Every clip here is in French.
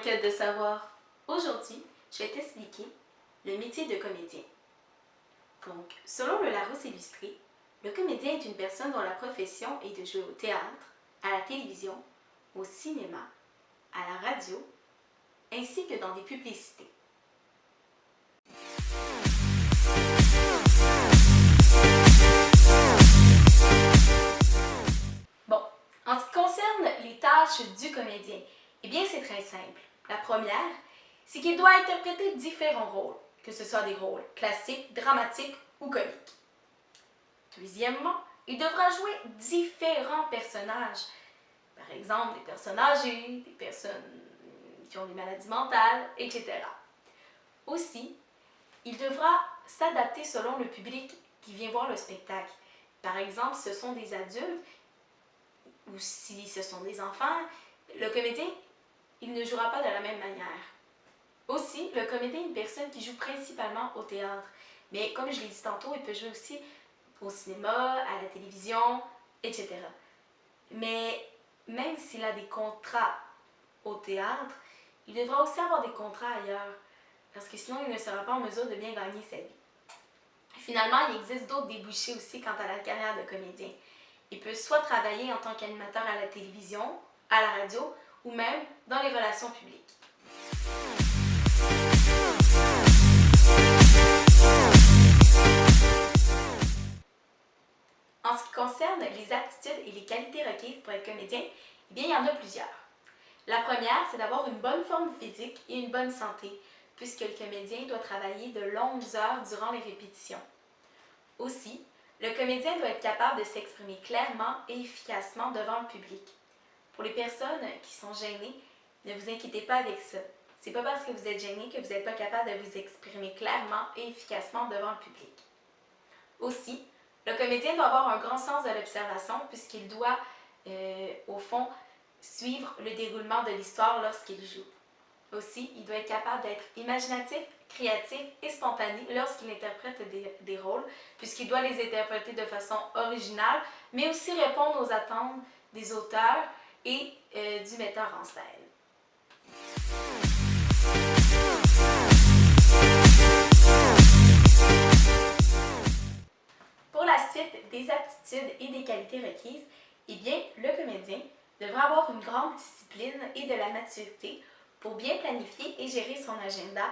quête de savoir. Aujourd'hui, je vais t'expliquer le métier de comédien. Donc, selon le Larousse illustré, le comédien est une personne dont la profession est de jouer au théâtre, à la télévision, au cinéma, à la radio, ainsi que dans des publicités. Bon, en ce qui concerne les tâches du comédien, eh bien c'est très simple. La première, c'est qu'il doit interpréter différents rôles, que ce soit des rôles classiques, dramatiques ou comiques. Deuxièmement, il devra jouer différents personnages. Par exemple, des personnes âgées, des personnes qui ont des maladies mentales, etc. Aussi, il devra s'adapter selon le public qui vient voir le spectacle. Par exemple, si ce sont des adultes ou si ce sont des enfants, le comédien, il ne jouera pas de la même manière. Aussi, le comédien est une personne qui joue principalement au théâtre. Mais comme je l'ai dit tantôt, il peut jouer aussi au cinéma, à la télévision, etc. Mais même s'il a des contrats au théâtre, il devra aussi avoir des contrats ailleurs, parce que sinon il ne sera pas en mesure de bien gagner sa vie. Finalement, il existe d'autres débouchés aussi quant à la carrière de comédien. Il peut soit travailler en tant qu'animateur à la télévision, à la radio, ou même dans les relations publiques. En ce qui concerne les aptitudes et les qualités requises pour être comédien, eh bien, il y en a plusieurs. La première, c'est d'avoir une bonne forme physique et une bonne santé, puisque le comédien doit travailler de longues heures durant les répétitions. Aussi, le comédien doit être capable de s'exprimer clairement et efficacement devant le public. Pour les personnes qui sont gênées, ne vous inquiétez pas avec ça. C'est pas parce que vous êtes gêné que vous n'êtes pas capable de vous exprimer clairement et efficacement devant le public. Aussi, le comédien doit avoir un grand sens de l'observation puisqu'il doit, au fond, suivre le déroulement de l'histoire lorsqu'il joue. Aussi, il doit être capable d'être imaginatif, créatif et spontané lorsqu'il interprète des rôles, puisqu'il doit les interpréter de façon originale, mais aussi répondre aux attentes des auteurs et du metteur en scène. Pour la suite des aptitudes et des qualités requises, eh bien, le comédien devra avoir une grande discipline et de la maturité pour bien planifier et gérer son agenda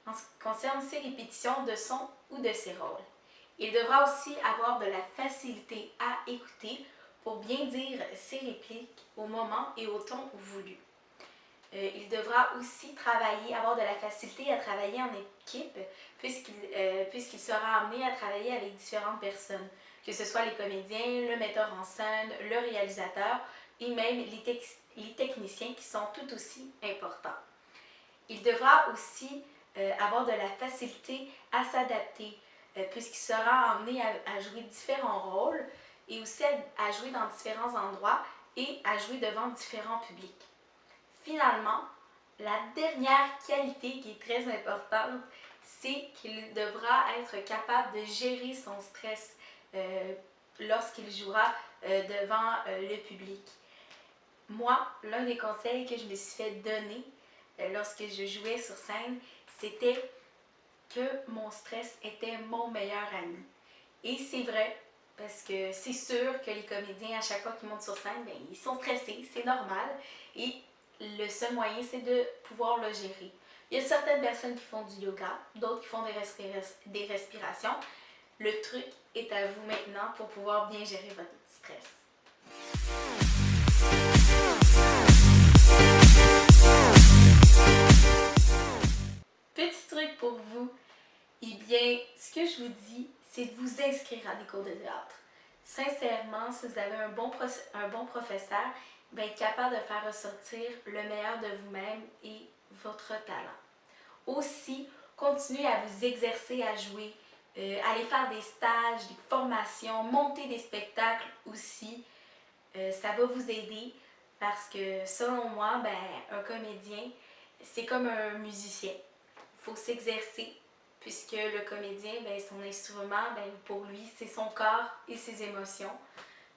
en ce qui concerne ses répétitions de son ou de ses rôles. Il devra aussi avoir de la facilité à écouter pour bien dire ses répliques au moment et au ton voulu. Il devra aussi avoir de la facilité à travailler en équipe puisqu'il sera amené à travailler avec différentes personnes, que ce soit les comédiens, le metteur en scène, le réalisateur et même les techniciens qui sont tout aussi importants. Il devra aussi avoir de la facilité à s'adapter puisqu'il sera amené à jouer différents rôles et aussi à jouer dans différents endroits et à jouer devant différents publics. Finalement, la dernière qualité qui est très importante, c'est qu'il devra être capable de gérer son stress lorsqu'il jouera devant le public. Moi, l'un des conseils que je me suis fait donner lorsque je jouais sur scène, c'était que mon stress était mon meilleur ami. Et c'est vrai, parce que c'est sûr que les comédiens, à chaque fois qu'ils montent sur scène, bien, ils sont stressés, c'est normal. Et le seul moyen, c'est de pouvoir le gérer. Il y a certaines personnes qui font du yoga, d'autres qui font des respirations. Le truc est à vous maintenant pour pouvoir bien gérer votre stress. Petit truc pour vous, eh bien, ce que je vous dis, c'est de vous inscrire à des cours de théâtre. Sincèrement, si vous avez un bon professeur, bien, être capable de faire ressortir le meilleur de vous-même et votre talent. Aussi, continuez à vous exercer à jouer, aller faire des stages, des formations, monter des spectacles aussi. Ça va vous aider parce que selon moi, ben, un comédien, c'est comme un musicien. Il faut s'exercer puisque le comédien, ben, son instrument, ben, pour lui, c'est son corps et ses émotions.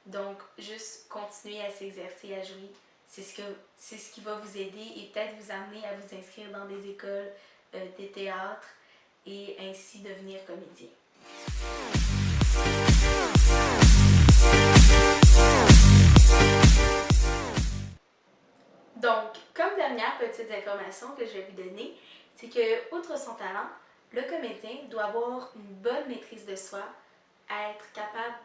Donc, juste continuer à s'exercer, à jouer. c'est ce qui va vous aider et peut-être vous amener à vous inscrire dans des écoles de théâtre et ainsi devenir comédien. Donc, comme dernière petite information que je vais vous donner, c'est que, outre son talent, le comédien doit avoir une bonne maîtrise de soi, être capable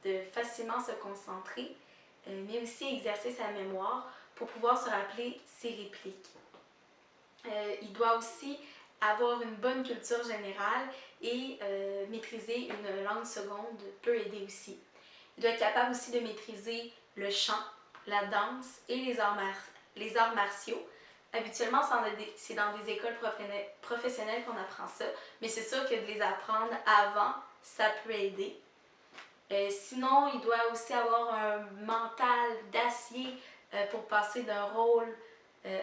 de facilement se concentrer, mais aussi exercer sa mémoire pour pouvoir se rappeler ses répliques. Il doit aussi avoir une bonne culture générale et maîtriser une langue seconde peut aider aussi. Il doit être capable aussi de maîtriser le chant, la danse et les arts martiaux. Habituellement, c'est dans des écoles professionnelles qu'on apprend ça, mais c'est sûr que de les apprendre avant, ça peut aider. Sinon, il doit aussi avoir un mental d'acier pour passer d'un rôle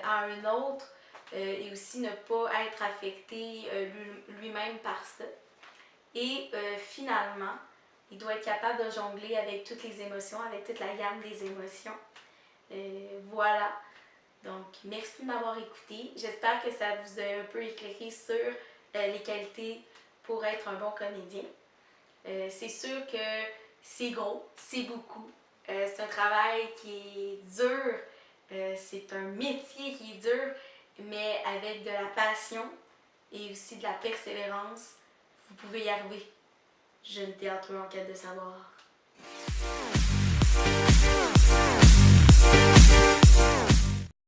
à un autre et aussi ne pas être affecté lui-même par ça. Et finalement, il doit être capable de jongler avec toutes les émotions, avec toute la gamme des émotions. Voilà. Donc, merci de m'avoir écouté. J'espère que ça vous a un peu éclairé sur les qualités pour être un bon comédien. C'est sûr que c'est gros, c'est beaucoup. C'est un travail qui est dur. C'est un métier qui est dur, mais avec de la passion et aussi de la persévérance, vous pouvez y arriver. Jeune théâtreux en quête de savoir.